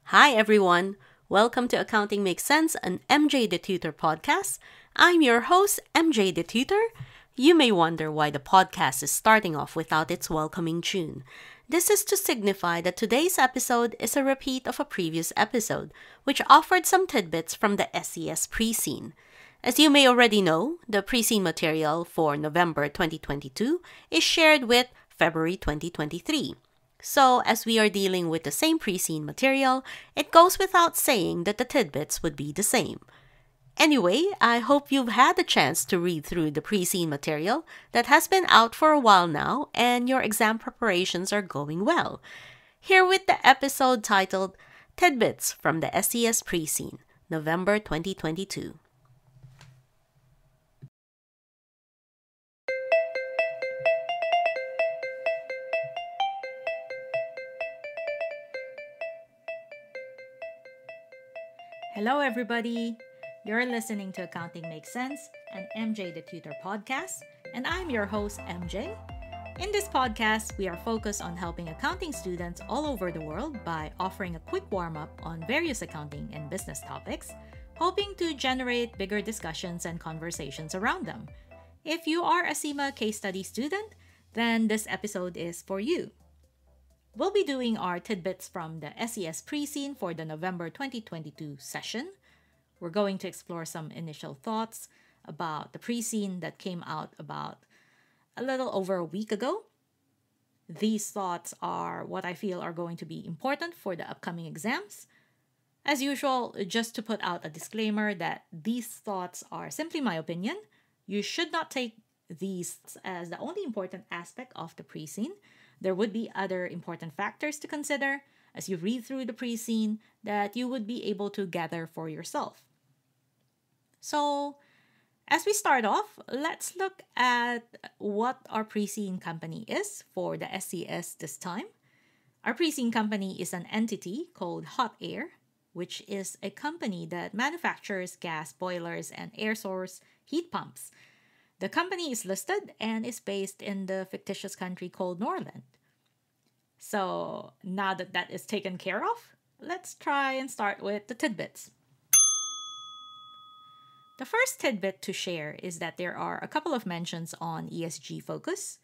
Hi everyone! Welcome to Accounting Makes Sense, an MJ the Tutor podcast. I'm your host, MJ the Tutor. You may wonder why the podcast is starting off without its welcoming tune. This is to signify that today's episode is a repeat of a previous episode, which offered some tidbits from the SCS pre-scene. As you may already know, the pre-scene material for November 2022 is shared with February 2023. So, as we are dealing with the same pre-scene material, it goes without saying that the tidbits would be the same. Anyway, I hope you've had a chance to read through the pre-scene material that has been out for a while now and your exam preparations are going well. Here with the episode titled Tidbits from the SCS Pre-scene, November 2022. Hello, everybody. You're listening to Accounting Makes Sense, an MJ the Tutor podcast, and I'm your host, MJ. In this podcast, we are focused on helping accounting students all over the world by offering a quick warm-up on various accounting and business topics, hoping to generate bigger discussions and conversations around them. If you are a CIMA case study student, then this episode is for you. We'll be doing our tidbits from the SCS pre-scene for the November 2022 session. We're going to explore some initial thoughts about the pre-scene that came out about a little over a week ago. These thoughts are what I feel are going to be important for the upcoming exams. As usual, just to put out a disclaimer that these thoughts are simply my opinion. You should not take these as the only important aspect of the pre-scene. There would be other important factors to consider as you read through the pre-scene that you would be able to gather for yourself. So, as we start off, let's look at what our pre-scene company is for the SCS this time. Our pre-scene company is an entity called Hot Air, which is a company that manufactures gas boilers and air source heat pumps. The company is listed and is based in the fictitious country called Norland. So now that that is taken care of, let's try and start with the tidbits. The first tidbit to share is that there are a couple of mentions on ESG focus.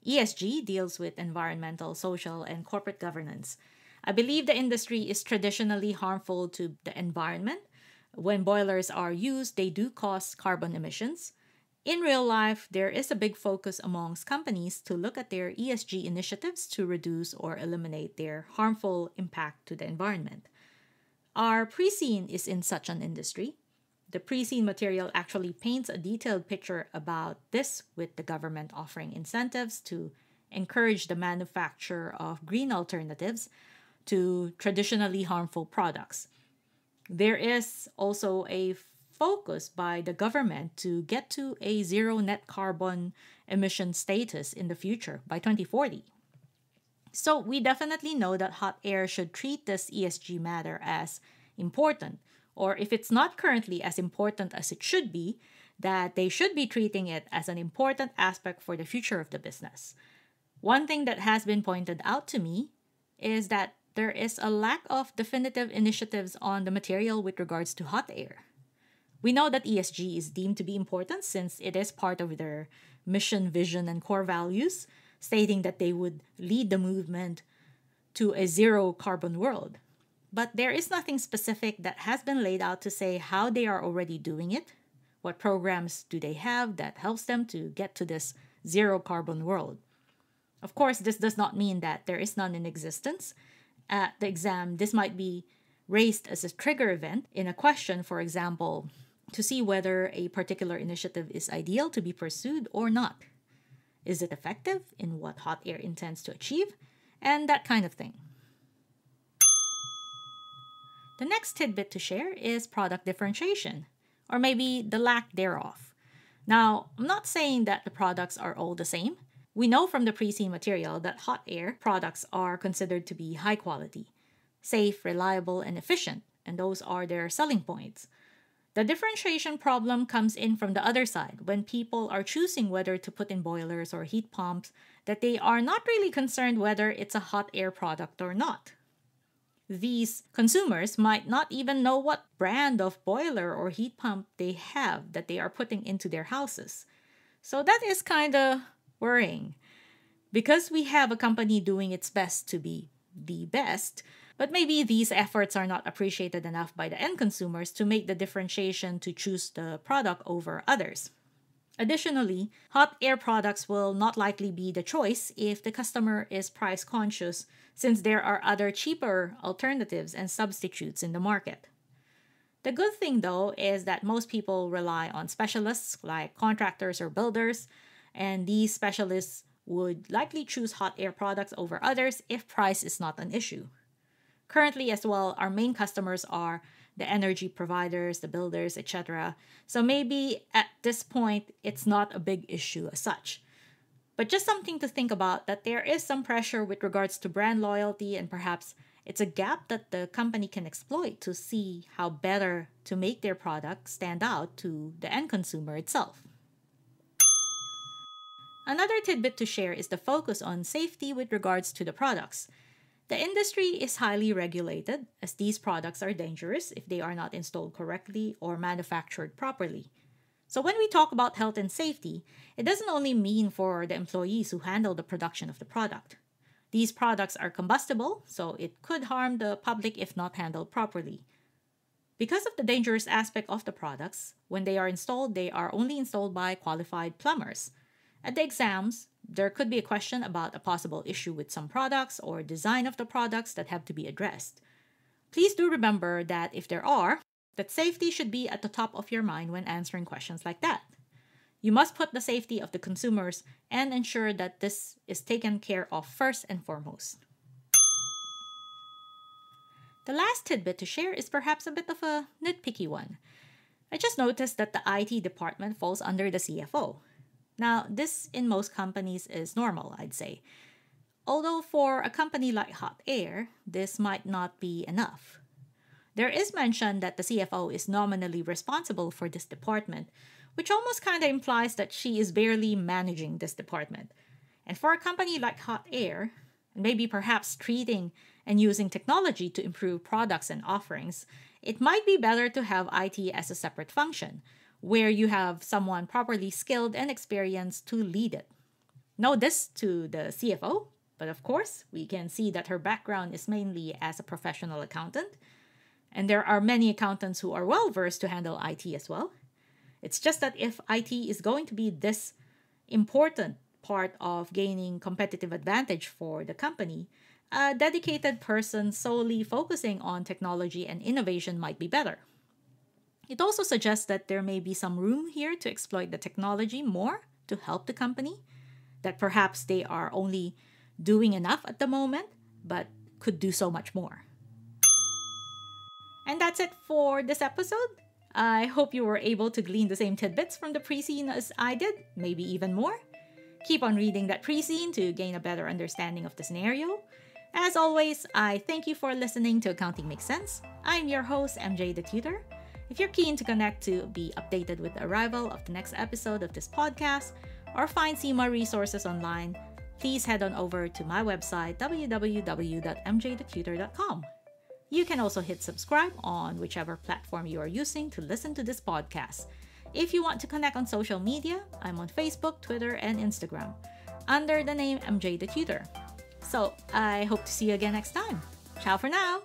ESG deals with environmental, social, and corporate governance. I believe the industry is traditionally harmful to the environment. When boilers are used, they do cause carbon emissions. In real life, there is a big focus amongst companies to look at their ESG initiatives to reduce or eliminate their harmful impact to the environment. Our pre-scene is in such an industry. The pre-scene material actually paints a detailed picture about this, with the government offering incentives to encourage the manufacture of green alternatives to traditionally harmful products. There is also a focus by the government to get to a zero net carbon emission status in the future by 2040. So we definitely know that Hot Air should treat this ESG matter as important, or if it's not currently as important as it should be, that they should be treating it as an important aspect for the future of the business. One thing that has been pointed out to me is that there is a lack of definitive initiatives on the material with regards to Hot Air. We know that ESG is deemed to be important since it is part of their mission, vision, and core values, stating that they would lead the movement to a zero carbon world. But there is nothing specific that has been laid out to say how they are already doing it. What programs do they have that helps them to get to this zero carbon world? Of course, this does not mean that there is none in existence. At the exam, this might be raised as a trigger event in a question, for example, to see whether a particular initiative is ideal to be pursued or not. Is it effective in what Hot Air intends to achieve? And that kind of thing. The next tidbit to share is product differentiation, or maybe the lack thereof. Now, I'm not saying that the products are all the same. We know from the pre-scene material that Hot Air products are considered to be high quality, safe, reliable, and efficient, and those are their selling points. The differentiation problem comes in from the other side when people are choosing whether to put in boilers or heat pumps, that they are not really concerned whether it's a Hot Air product or not. These consumers might not even know what brand of boiler or heat pump they have that they are putting into their houses. So that is kind of worrying. Because we have a company doing its best to be the best, but maybe these efforts are not appreciated enough by the end consumers to make the differentiation to choose the product over others. Additionally, hot air products will not likely be the choice if the customer is price conscious, since there are other cheaper alternatives and substitutes in the market. The good thing, though, is that most people rely on specialists like contractors or builders, and these specialists would likely choose hot air products over others if price is not an issue. Currently, as well, our main customers are the energy providers, the builders, etc. So maybe at this point, it's not a big issue as such. But just something to think about, that there is some pressure with regards to brand loyalty, and perhaps it's a gap that the company can exploit to see how better to make their product stand out to the end consumer itself. Another tidbit to share is the focus on safety with regards to the products. The industry is highly regulated, as these products are dangerous if they are not installed correctly or manufactured properly. So when we talk about health and safety, it doesn't only mean for the employees who handle the production of the product. These products are combustible, so it could harm the public if not handled properly. Because of the dangerous aspect of the products, when they are installed, they are only installed by qualified plumbers. At the exams, there could be a question about a possible issue with some products or design of the products that have to be addressed. Please do remember that if there are, that safety should be at the top of your mind when answering questions like that. You must put the safety of the consumers and ensure that this is taken care of first and foremost. The last tidbit to share is perhaps a bit of a nitpicky one. I just noticed that the IT department falls under the CFO. Now, this in most companies is normal, I'd say. Although for a company like Hot Air, this might not be enough. There is mention that the CFO is nominally responsible for this department, which almost kind of implies that she is barely managing this department. And for a company like Hot Air, maybe perhaps treating and using technology to improve products and offerings, it might be better to have IT as a separate function, where you have someone properly skilled and experienced to lead it. No diss to the CFO, but of course, we can see that her background is mainly as a professional accountant, and there are many accountants who are well versed to handle IT as well. It's just that if IT is going to be this important part of gaining competitive advantage for the company, a dedicated person solely focusing on technology and innovation might be better. It also suggests that there may be some room here to exploit the technology more to help the company, that perhaps they are only doing enough at the moment, but could do so much more. And that's it for this episode. I hope you were able to glean the same tidbits from the pre-scene as I did, maybe even more. Keep on reading that pre-scene to gain a better understanding of the scenario. As always, I thank you for listening to Accounting Makes Sense. I'm your host, MJ the Tutor. If you're keen to connect to be updated with the arrival of the next episode of this podcast or find CIMA resources online, please head on over to my website, www.mjthetutor.com. You can also hit subscribe on whichever platform you are using to listen to this podcast. If you want to connect on social media, I'm on Facebook, Twitter, and Instagram under the name MJ the Tutor. So I hope to see you again next time. Ciao for now!